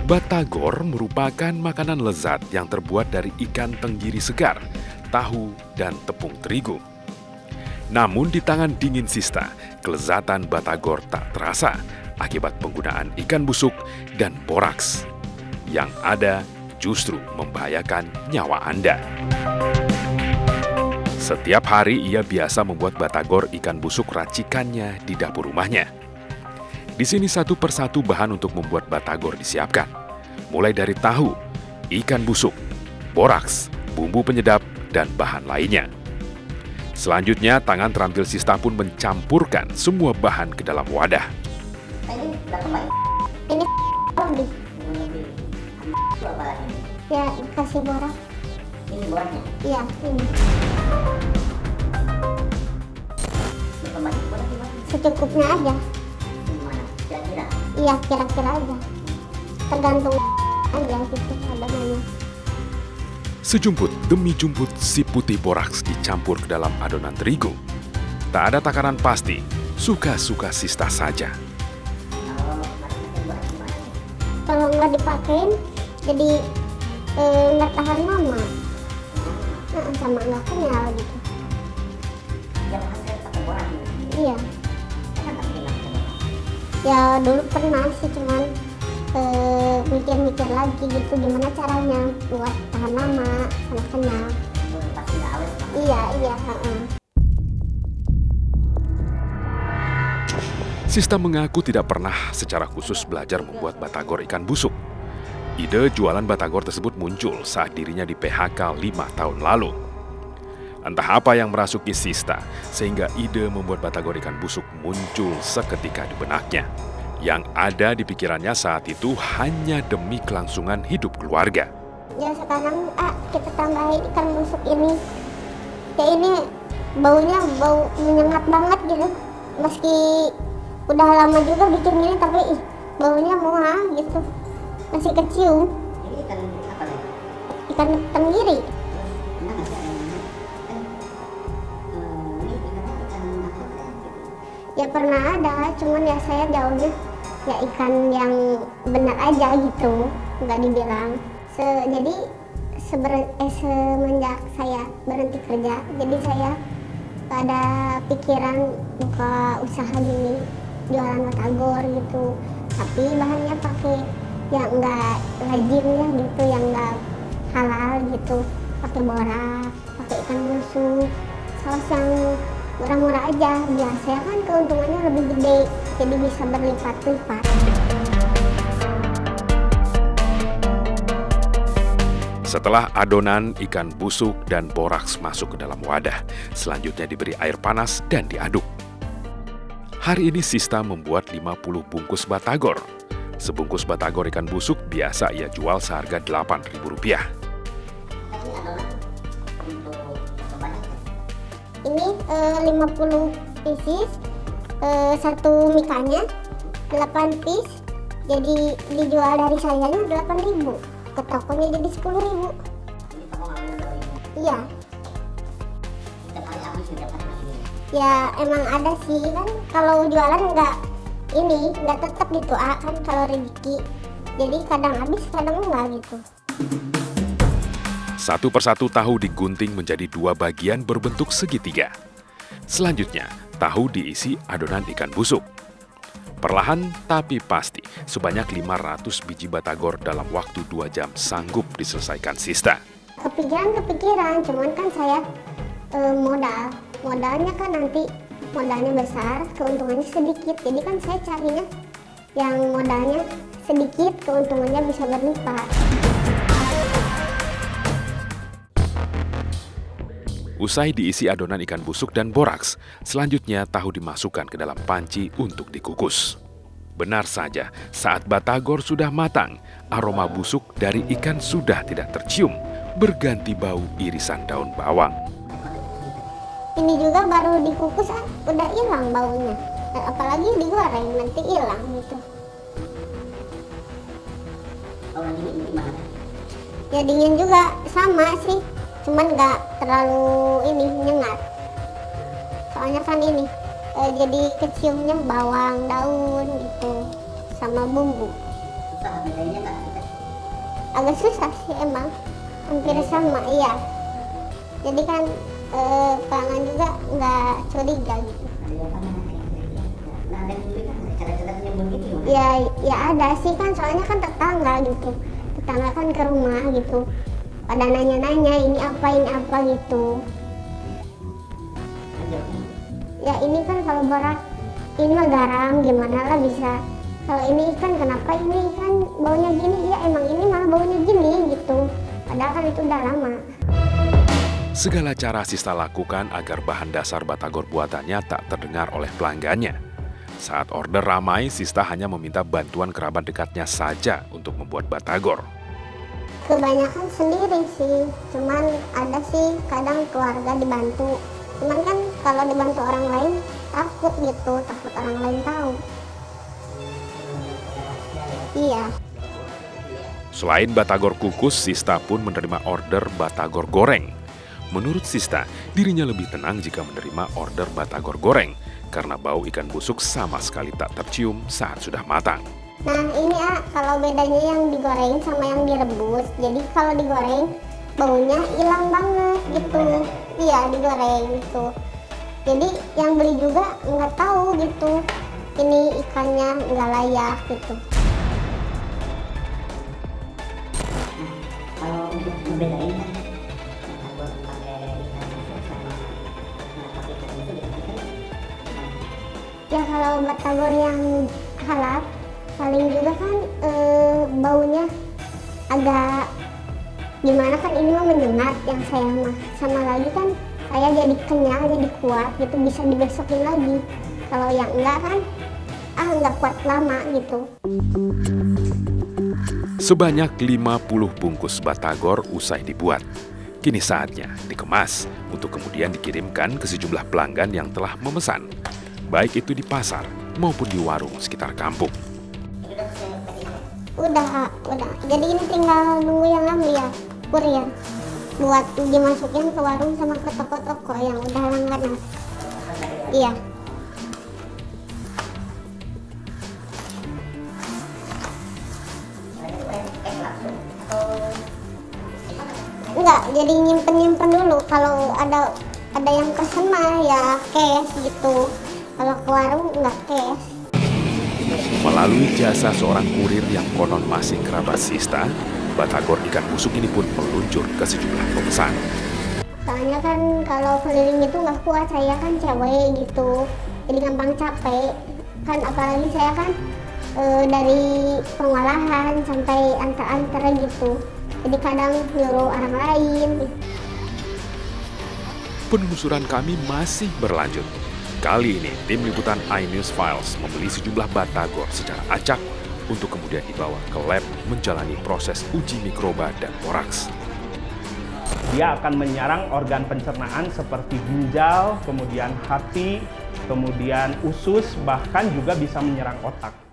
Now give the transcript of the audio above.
Batagor merupakan makanan lezat yang terbuat dari ikan tenggiri segar, tahu, dan tepung terigu. Namun di tangan dingin Sista, kelezatan batagor tak terasa akibat penggunaan ikan busuk dan boraks. Yang ada justru membahayakan nyawa Anda. Setiap hari ia biasa membuat batagor ikan busuk racikannya di dapur rumahnya. Di sini satu persatu bahan untuk membuat batagor disiapkan. Mulai dari tahu, ikan busuk, boraks, bumbu penyedap, dan bahan lainnya. Selanjutnya, tangan terampil Sista pun mencampurkan semua bahan ke dalam wadah. Ini berapa Pak? Ini lebih. Apa lagi? Ya, kasih borak. Ini boraknya? Iya, ini. Berapa banyak borak ini? Secukupnya aja. Gimana? Kira-kira? Iya, kira-kira aja. Tergantung aja gitu adonannya. Sejumput demi jumput si putih boraks dicampur ke dalam adonan terigu. Tak ada takaran pasti, suka-suka Sista saja. Kalau nggak dipakein, jadi nggak tahan lama. Sama nggak kenyal gitu. Iya. Ya dulu pernah sih, cuman mikir-mikir lagi gitu gimana caranya buat tahan lama sama kenyal. Iya. Sista mengaku tidak pernah secara khusus belajar membuat batagor ikan busuk. Ide jualan batagor tersebut muncul saat dirinya di PHK 5 tahun lalu. Entah apa yang merasuki Sista, sehingga ide membuat batagor ikan busuk muncul seketika di benaknya. Yang ada di pikirannya saat itu hanya demi kelangsungan hidup keluarga. Ya sekarang kita tambahin ikan busuk ini. Ya ini baunya bau menyengat banget gitu. Meski udah lama juga bikin ini, tapi baunya muah gitu. Masih kecium. Ini ikan apa nih? Ikan tenggiri. Ya pernah ada, cuman ya saya jauhnya ya ikan yang benar aja gitu, nggak dibilang. Jadi semenjak saya berhenti kerja, jadi saya ada pikiran buka usaha gini, jualan batagor gitu. Tapi bahannya pakai yang nggak lazim ya gitu, yang nggak halal gitu. Pakai borak, pakai ikan busuk, saus yang murah-murah aja. Biasanya kan keuntungannya lebih gede, jadi bisa berlipat-lipat. Setelah adonan ikan busuk dan boraks masuk ke dalam wadah, selanjutnya diberi air panas dan diaduk. Hari ini Sista membuat 50 bungkus batagor. Sebungkus batagor ikan busuk biasa ia jual seharga Rp8.000. Ini 50 pieces, satu mikanya 8 piece, jadi dijual dari sayanya 8.000, ke tokonya jadi 10.000. Iya. Ya emang ada sih kan, kalau jualan nggak tetap gitu kan kalau rezeki, jadi kadang habis kadang enggak gitu. Satu persatu tahu digunting menjadi 2 bagian berbentuk segitiga. Selanjutnya, tahu diisi adonan ikan busuk. Perlahan tapi pasti, sebanyak 500 biji batagor dalam waktu 2 jam sanggup diselesaikan Sista. Kepikiran, cuman kan saya modalnya kan nanti modalnya besar, keuntungannya sedikit. Jadi kan saya carinya yang modalnya sedikit, keuntungannya bisa berlipat. Usai diisi adonan ikan busuk dan boraks, selanjutnya tahu dimasukkan ke dalam panci untuk dikukus. Benar saja, saat batagor sudah matang, aroma busuk dari ikan sudah tidak tercium, berganti bau irisan daun bawang. Ini juga baru dikukus udah hilang baunya. Apalagi digoreng nanti hilang gitu. Kalau dingin gimana? Ya dingin juga sama sih, cuman nggak terlalu nyengat. Soalnya kan jadi keciumnya bawang, daun gitu, sama bumbu. Susah bedanya nggak? agak susah sih emang, hampir sama, iya. Jadi kan pelanggan juga nggak curiga gitu. Ya ada sih kan, soalnya kan tetangga gitu, tetangga kan ke rumah gitu, pada nanya-nanya ini apa gitu. Ya ini kan kalau beras ini mah garam, gimana lah bisa. Kalau ini ikan kenapa ini kan baunya gini, ya emang ini malah baunya gini gitu. Padahal kan itu udah lama. Segala cara Sista lakukan agar bahan dasar batagor buatannya tak terdengar oleh pelanggannya. Saat order ramai, Sista hanya meminta bantuan kerabat dekatnya saja untuk membuat batagor. Kebanyakan sendiri sih, cuman ada sih kadang keluarga dibantu. Cuman kan kalau dibantu orang lain takut gitu, takut orang lain tahu. Iya. Selain batagor kukus, Sista pun menerima order batagor goreng. Menurut Sista, dirinya lebih tenang jika menerima order batagor goreng karena bau ikan busuk sama sekali tak tercium saat sudah matang. Nah ini kalau bedanya yang digoreng sama yang direbus. Jadi kalau digoreng baunya hilang banget gitu. Iya digoreng gitu. Jadi yang beli juga nggak tahu gitu, ini ikannya nggak layak gitu. Kalau untuk membedain kan batagor pakai ikan busuk sama pakai ikan busuk gitu. Ya kalau batagor yang halal paling juga kan baunya agak gimana kan, ini mah menyengat yang saya mah, sama lagi kan saya jadi kenyal, jadi kuat gitu, bisa dibesokin lagi. Kalau yang enggak kan nggak kuat lama gitu. Sebanyak 50 bungkus batagor usai dibuat. Kini saatnya dikemas untuk kemudian dikirimkan ke sejumlah pelanggan yang telah memesan, baik itu di pasar maupun di warung sekitar kampung. Udah. Jadi ini tinggal nunggu yang ambil ya, kurir. Buat dimasukin ke warung sama ke toko-toko yang udah langganan. Iya. Enggak, jadi nyimpen dulu. Kalau ada yang pesen mah ya cash gitu. Kalau ke warung enggak cash. Melalui jasa seorang kurir yang konon masih kerabat Sista, batagor ikan busuk ini pun meluncur ke sejumlah pemesan. Soalnya kan kalau keliling itu nggak kuat, saya kan cewek gitu, jadi gampang capek. Kan apalagi saya kan dari pengolahan sampai antar-antar gitu, jadi kadang nyuruh orang lain. Penelusuran kami masih berlanjut. Kali ini, tim liputan iNews Files membeli sejumlah batagor secara acak untuk kemudian dibawa ke lab menjalani proses uji mikroba dan boraks. Dia akan menyerang organ pencernaan seperti ginjal, kemudian hati, kemudian usus, bahkan juga bisa menyerang otak.